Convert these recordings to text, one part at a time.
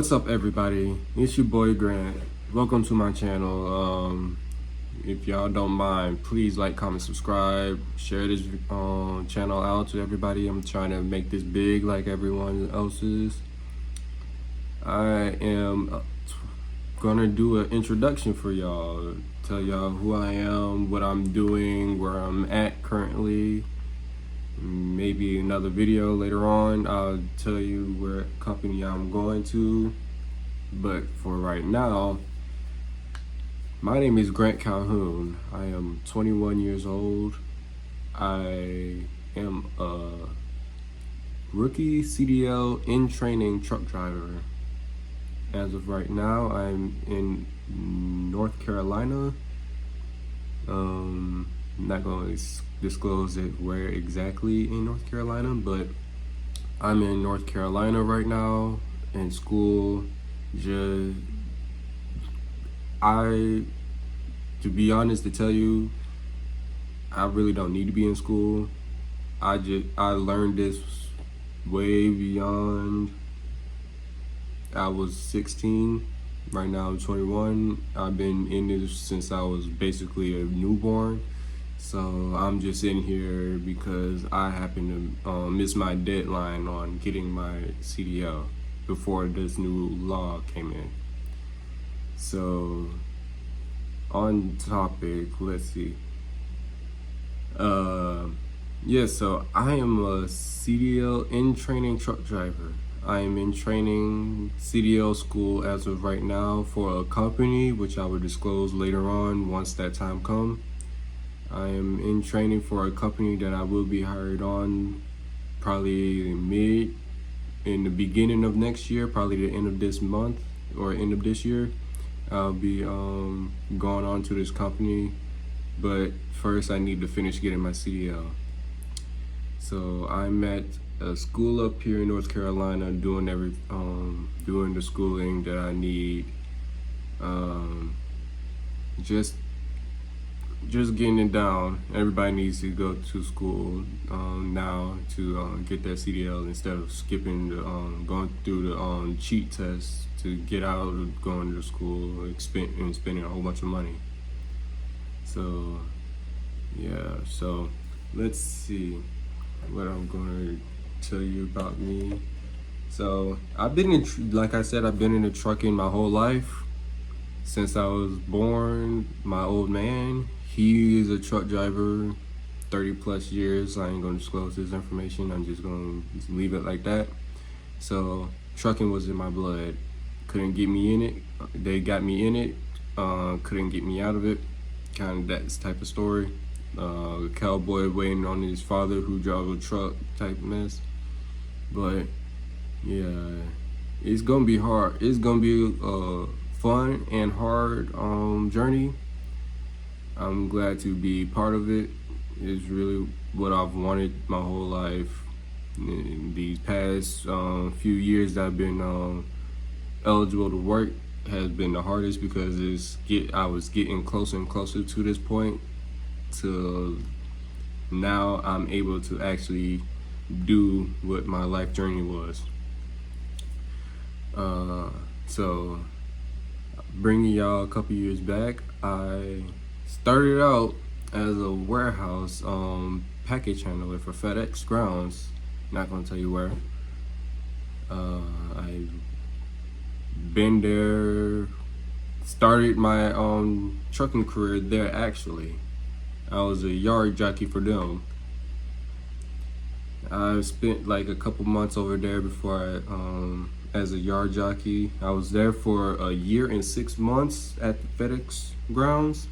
What's up, everybody? It's your boy Grant. Welcome to my channel. If y'all don't mind, please like, comment, subscribe, share this channel out to everybody. I'm trying to make this big like everyone else's. I am gonna do an introduction for y'all, tell y'all who I am, what I'm doing, where I'm at currently. Maybe another video later on I'll tell you where company I'm going to, but for right now, my name is Grant Calhoun. I am 21 years old. I am a rookie CDL in training truck driver. As of right now, I'm in North Carolina. I'm not going to disclose it where exactly in North Carolina, but I'm in North Carolina right now in school. To be honest, to tell you, I really don't need to be in school. I learned this way beyond. I was 16. Right now I'm 21. I've been in this since I was basically a newborn. So I'm just in here because I happen to miss my deadline on getting my CDL before this new law came in. So on topic, let's see. So I am a CDL in training truck driver. I am in training CDL school as of right now for a company, which I will disclose later on once that time comes. I am in training for a company that I will be hired on probably in the beginning of next year, probably the end of this month or end of this year. I'll be going on to this company, but first I need to finish getting my CDL. So I'm at a school up here in North Carolina doing doing the schooling that I need. Just getting it down. Everybody needs to go to school now to get their CDL instead of skipping going through the cheat test to get out of going to school and spending a whole bunch of money. So yeah, so let's see what I'm going to tell you about me. So I've been like I said, I've been in the trucking my whole life. Since I was born, my old man, he is a truck driver, 30 plus years. I ain't gonna disclose his information. I'm just gonna leave it like that. So trucking was in my blood. Couldn't get me in it. They got me in it. Couldn't get me out of it. Kind of that type of story. A cowboy waiting on his father who drove a truck type mess. But yeah, it's gonna be hard. It's gonna be fun and hard journey. I'm glad to be part of it. It's really what I've wanted my whole life. In these past few years that I've been eligible to work has been the hardest because I was getting closer and closer to this point. To now I'm able to actually do what my life journey was. So bringing y'all a couple years back, I started out as a warehouse package handler for FedEx grounds. Not gonna tell you where. I've been there, started my trucking career there actually. I was a yard jockey for them. I spent like a couple months over there before as a yard jockey. I was there for a year and 6 months at the FedEx grounds.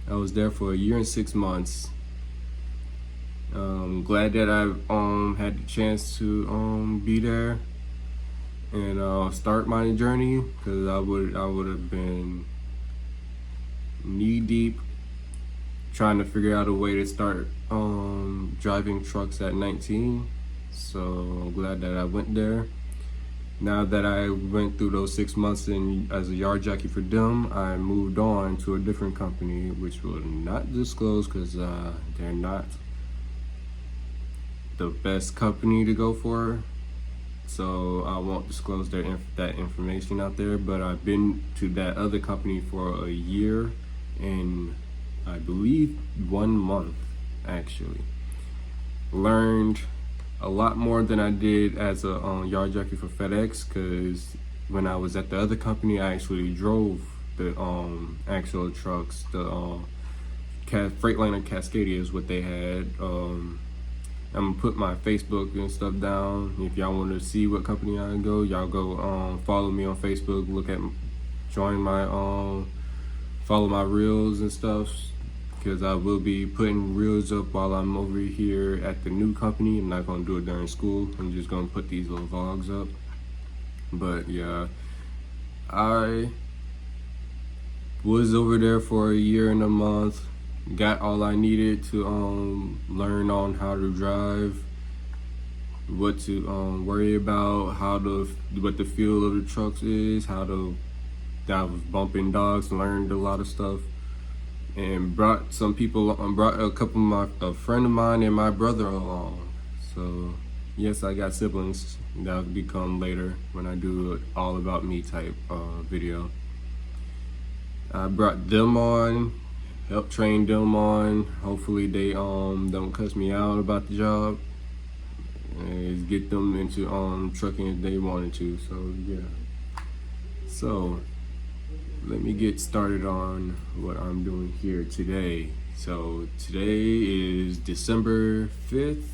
I was there for a year and 6 months. Glad that I had the chance to be there and start my journey, because I would have been knee deep trying to figure out a way to start driving trucks at 19. So I'm glad that I went there. Now that I went through those 6 months as a yard jockey for them, I moved on to a different company, which will not disclose because they're not the best company to go for. so I won't disclose that information out there. But I've been to that other company for a year and I believe 1 month actually. Learned a lot more than I did as a yard jockey for FedEx, because when I was at the other company, I actually drove the actual trucks. The Freightliner Cascadia is what they had. I'm gonna put my Facebook and stuff down. If y'all want to see what company I go, y'all go follow me on Facebook. Join my follow my reels and stuff, because I will be putting reels up while I'm over here at the new company. I'm not gonna do it during school. I'm just gonna put these little vlogs up. But yeah, I was over there for a year and a month. Got all I needed to learn on how to drive, what to worry about, what the feel of the trucks is, I was bumping dogs, learned a lot of stuff, and brought a friend of mine and my brother along. So yes, I got siblings. That'll become later when I do an all about me type video. I brought them on, helped train them on. Hopefully they don't cuss me out about the job, and get them into trucking if they wanted to. So yeah. So let me get started on what I'm doing here today. So today is December 5th,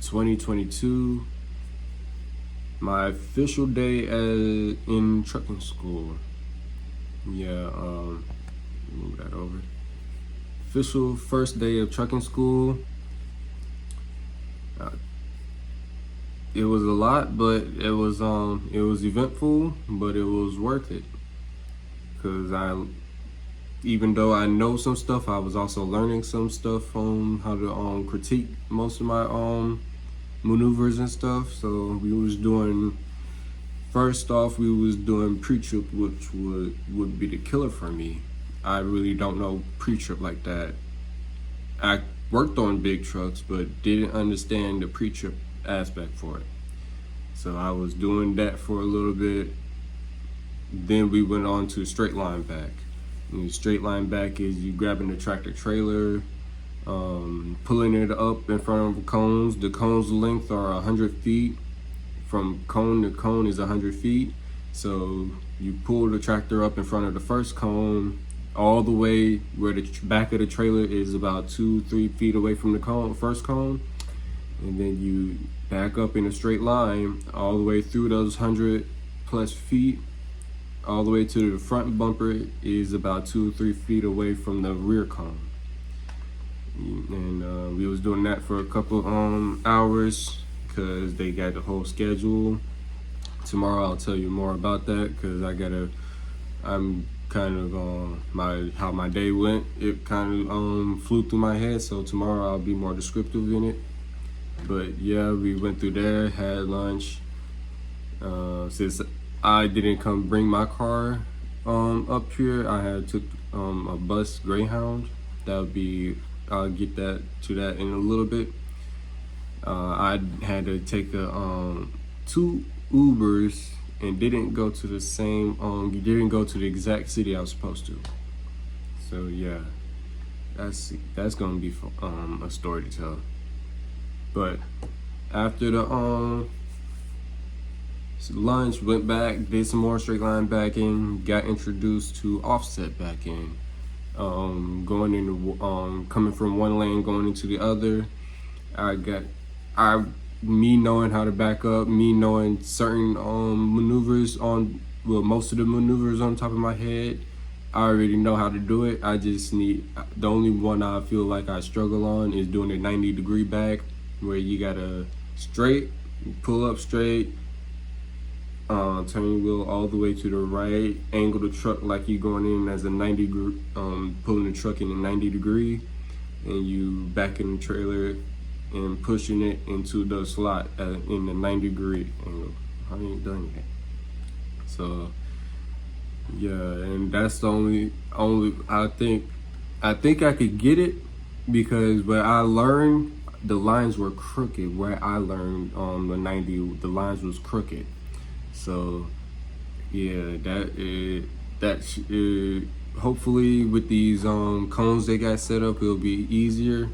2022. My official day in trucking school. Yeah, move that over. Official first day of trucking school. It was a lot, but it was eventful, but it was worth it. Cause even though I know some stuff, I was also learning some stuff on how to critique most of my maneuvers and stuff. So first off, we was doing pre-trip, which would be the killer for me. I really don't know pre-trip like that. I worked on big trucks, but didn't understand the pre-trip aspect for it. So I was doing that for a little bit. Then we went on to straight line back. And straight line back is you grabbing the tractor trailer, pulling it up in front of the cones. The cones length are 100 feet. From cone to cone is 100 feet. So you pull the tractor up in front of the first cone, all the way where the back of the trailer is about 2-3 feet away from the first cone. And then you back up in a straight line all the way through those 100 plus feet, all the way to the front bumper is about 2-3 feet away from the rear cone. And we was doing that for a couple hours, because they got the whole schedule. Tomorrow I'll tell you more about that, because I'm kind of how my day went. It kind of flew through my head, so tomorrow I'll be more descriptive in it. But yeah, we went through there, had lunch. Since I didn't come bring my car up here, I had took a bus, Greyhound. I'll get to that in a little bit. I had to take 2 Ubers and didn't go to the exact city I was supposed to. So yeah, that's gonna be a story to tell. But after the lunch, went back, did some more straight line backing, got introduced to offset backing, coming from one lane going into the other. Me knowing how to back up, me knowing certain maneuvers most of the maneuvers on top of my head, I already know how to do it. The only one I feel like I struggle on is doing a 90-degree back, where you gotta pull up straight, turn your wheel all the way to the right, angle the truck like you're going in as a 90 degree, pulling the truck in a 90 degree, and you back in the trailer and pushing it into the slot in the 90 degree angle. I ain't done yet. So yeah, and that's the only I think I could get it, because what I learned the lines were crooked. Where I learned on the 90, the lines was crooked. So yeah, hopefully with these cones they got set up, it'll be easier.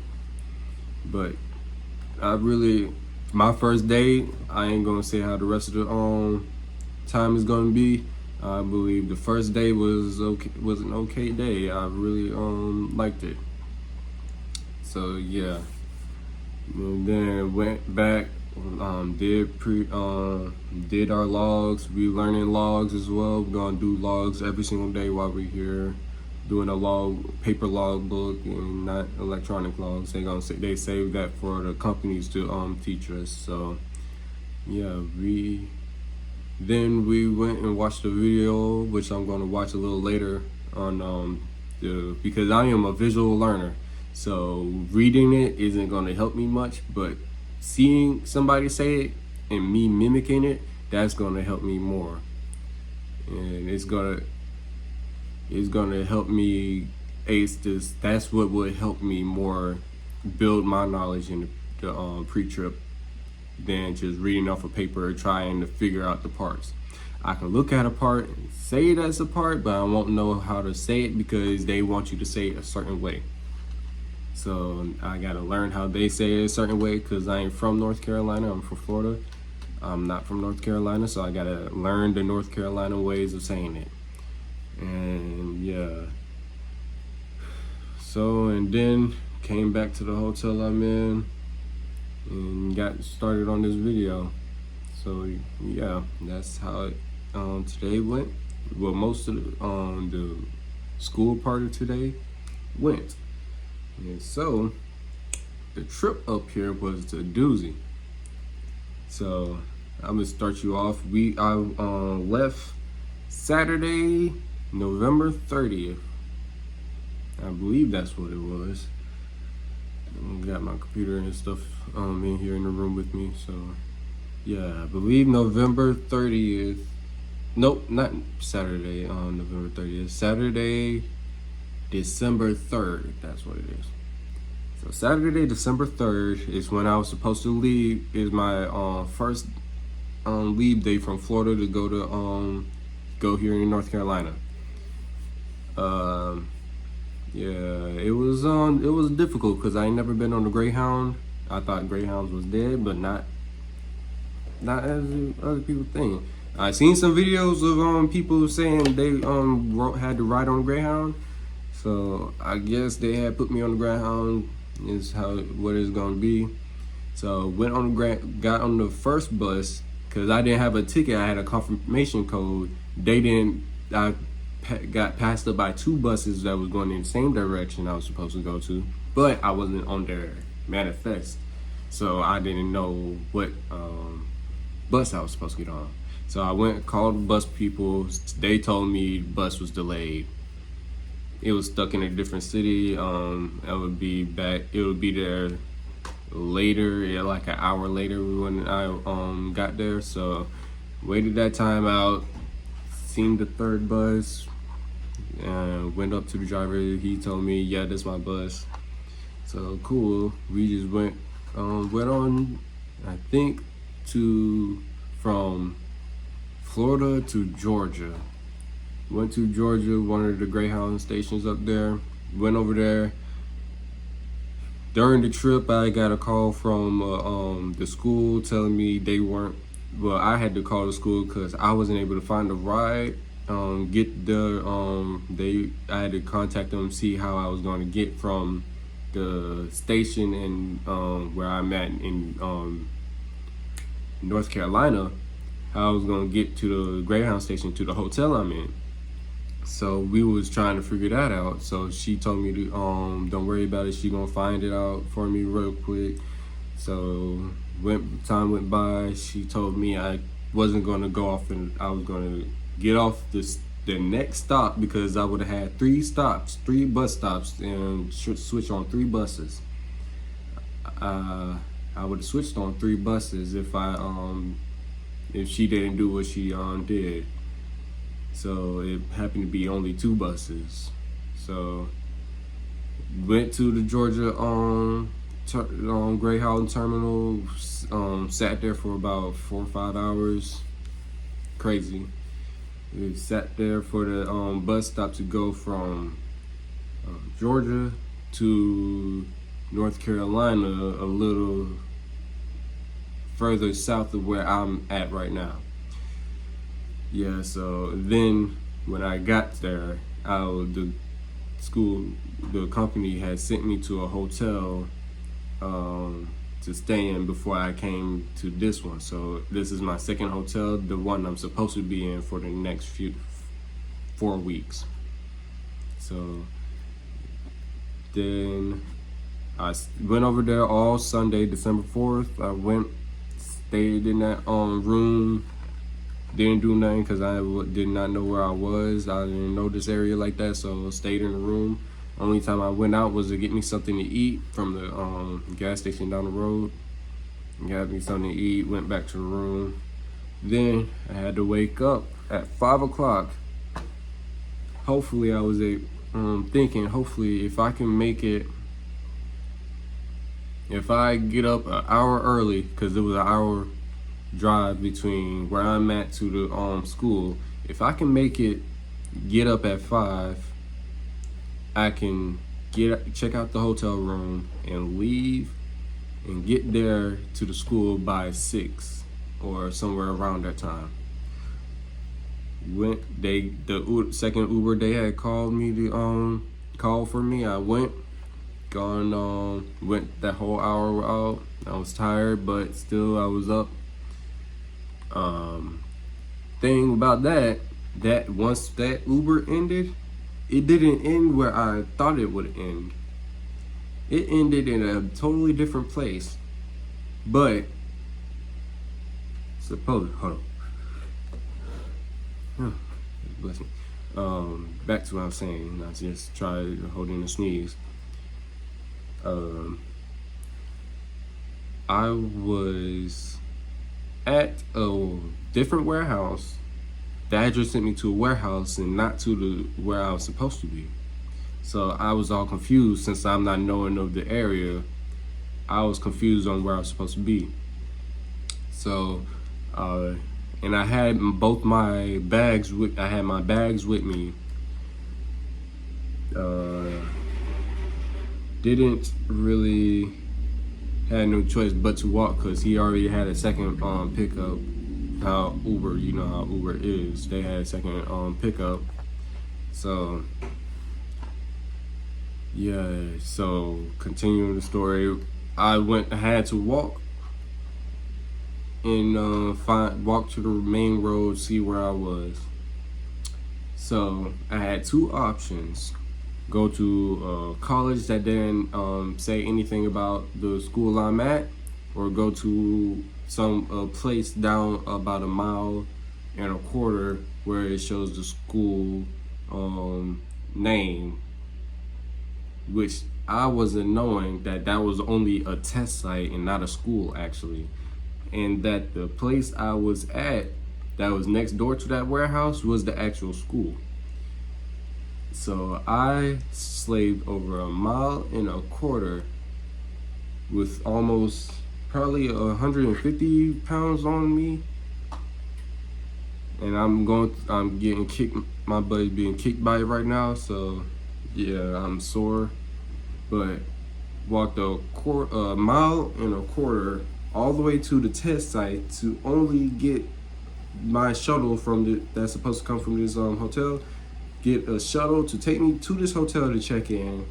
But my first day, I ain't gonna say how the rest of the time is gonna be. I believe the first day was an okay day. I really liked it. So yeah, and then went back, did our logs. We learning logs as well. We're gonna do logs every single day while we're here, doing a paper log book and not electronic logs. They save that for the companies to teach us. So yeah, then we went and watched a video, which I'm gonna watch a little later on because I am a visual learner. So reading it isn't gonna help me much, but seeing somebody say it and me mimicking it, that's gonna help me more. And it's gonna help me ace this. That's what would help me more build my knowledge in the pre-trip than just reading off a paper or trying to figure out the parts. I can look at a part and say that's a part, but I won't know how to say it because they want you to say it a certain way. So I gotta learn how they say it a certain way because I ain't from North Carolina. I'm from Florida. I'm not from North Carolina, so I gotta learn the North Carolina ways of saying it. And yeah. So, and then came back to the hotel I'm in and got started on this video. So yeah, that's how it today went. Well, most of the school part of today went. And so the trip up here was a doozy. So I'm gonna start you off. I left Saturday, November 30th. I believe that's what it was. Got my computer and stuff in here in the room with me. So yeah, I believe November 30th. Nope, not Saturday on November 30th. Saturday, December 3rd. That's what it is. So Saturday, December 3rd is when I was supposed to leave. Is my first leave day from Florida to go here in North Carolina. Yeah, it was difficult because I ain't never been on the Greyhound. I thought Greyhounds was dead, but not as other people think. I seen some videos of people saying they had to ride on Greyhound, so I guess they had put me on the Greyhound is what it's gonna be. So got on the first bus because I didn't have a ticket. I had a confirmation code. I got passed up by two buses that was going in the same direction I was supposed to go to, but I wasn't on their manifest, so I didn't know what bus I was supposed to get on. So I went, called bus people. They told me the bus was delayed. It was stuck in a different city. It would be there later, like an hour later when I got there. So waited that time out. Seen the third bus. Went up to the driver. He told me, "Yeah, that's my bus." So cool. We just went on. I think from Florida to Georgia. Went to Georgia, one of the Greyhound stations up there. Went over there. During the trip, I got a call from the school telling me they weren't. Well, I had to call the school because I wasn't able to find a ride. I had to contact them, see how I was going to get from the station and where I'm at in North Carolina, how I was going to get to the Greyhound station to the hotel I'm in. So we was trying to figure that out. So she told me to don't worry about it. She gonna find it out for me real quick. So time went by. She told me I wasn't gonna go off and I was gonna get off the next stop because I would have had three bus stops, and switch on three buses. I would have switched on three buses if she didn't do what she did. So it happened to be only two buses. So went to the Georgia Greyhound terminal. Sat there for about 4 or 5 hours. Crazy. We sat there for the bus stop to go from Georgia to North Carolina, a little further south of where I'm at right now. Yeah, so then when I got there, the company had sent me to a hotel to stay in before I came to this one. So this is my second hotel, the one I'm supposed to be in for the next 4 weeks. So then I went over there all Sunday, December 4th. I went, stayed in that room, didn't do nothing because I did not know where I was. I didn't know this area like that, so stayed in the room. Only time I went out was to get me something to eat from the gas station down the road. Got me something to eat, went back to the room. Then I had to wake up at 5 o'clock. Hopefully I was thinking, hopefully if I can make it, if I get up an hour early, because it was an hour drive between where I'm at to the school. If I can make it, get up at 5, I can check out the hotel room and leave and get there to the school by 6 or somewhere around that time. The second Uber they had called me to call for me. I went that whole hour out. I was tired, but still I was up. Thing about that once that Uber ended, it didn't end where I thought it would end. It ended in a totally different place. But hold on. Bless me. Back to what I was saying. I just tried holding a sneeze. I was at a different warehouse. The address sent me to a warehouse and not to where I was supposed to be. So I was all confused since I'm not knowing of the area. I was confused on where I was supposed to be. So, and I had both my bags with. I had my bags with me. Didn't really had no choice but to walk because he already had a second pickup. How Uber, you know how Uber is. They had a second pickup. So yeah, so continuing the story, I had to walk and walk to the main road, see where I was. So I had two options: go to a college that didn't say anything about the school I'm at, or go to some place down about 1.25 miles where it shows the school name, which I wasn't knowing that was only a test site and not a school actually, and that the place I was at that was next door to that warehouse was the actual school. So I slaved over 1.25 miles with almost probably 150 pounds on me, and I'm getting kicked. My butt's being kicked by it right now, so yeah, I'm sore. But walked 1.25 miles all the way to the test site to only get my shuttle that's supposed to come from this hotel. Get a shuttle to take me to this hotel to check in,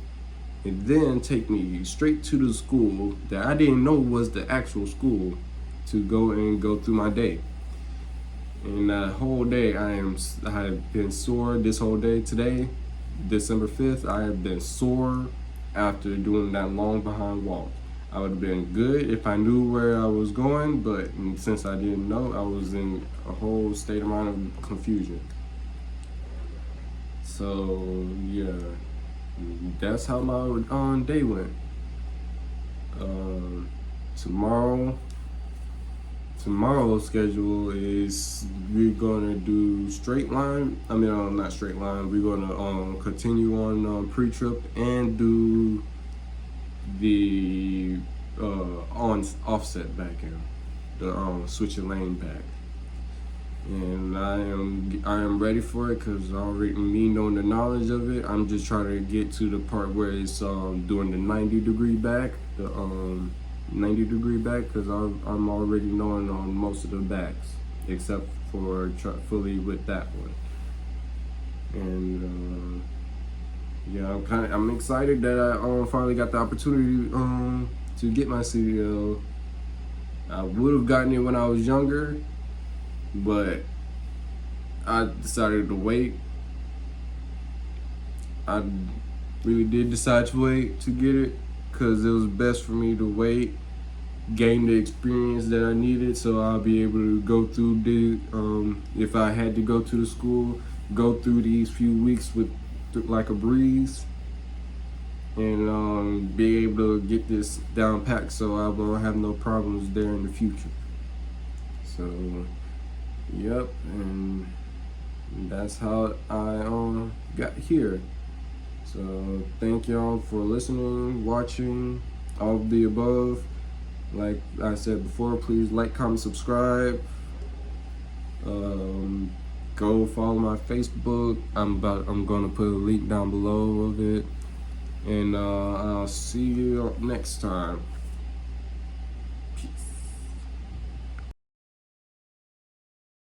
and then take me straight to the school that I didn't know was the actual school to go through my day. And that whole day I have been sore this whole day. Today, December 5th, I have been sore after doing that long behind walk. I would have been good if I knew where I was going, but since I didn't know, I was in a whole state of confusion. So yeah, that's how my day went. Tomorrow's schedule is we're gonna do straight line. Not straight line. We're gonna continue on pre-trip and do the on offset back end, the switching lane back, and I am ready for it because already me knowing the knowledge of it, I'm just trying to get to the part where it's doing the 90-degree back, the 90-degree back, because I'm already knowing on most of the backs except for fully with that one. And yeah, I'm excited that I finally got the opportunity to get my CDL. I would have gotten it when I was younger, but I decided to wait. I really did decide to wait to get it because it was best for me to wait, gain the experience that I needed, so I'll be able to go through if I had to go to the school, go through these few weeks with like a breeze, and be able to get this down packed so I won't have no problems there in the future. So, yep, and that's how I got here. So thank y'all for listening, watching, all of the above. Like I said before, please like, comment, subscribe. Go follow my Facebook. I'm gonna put a link down below of it, and I'll see you next time.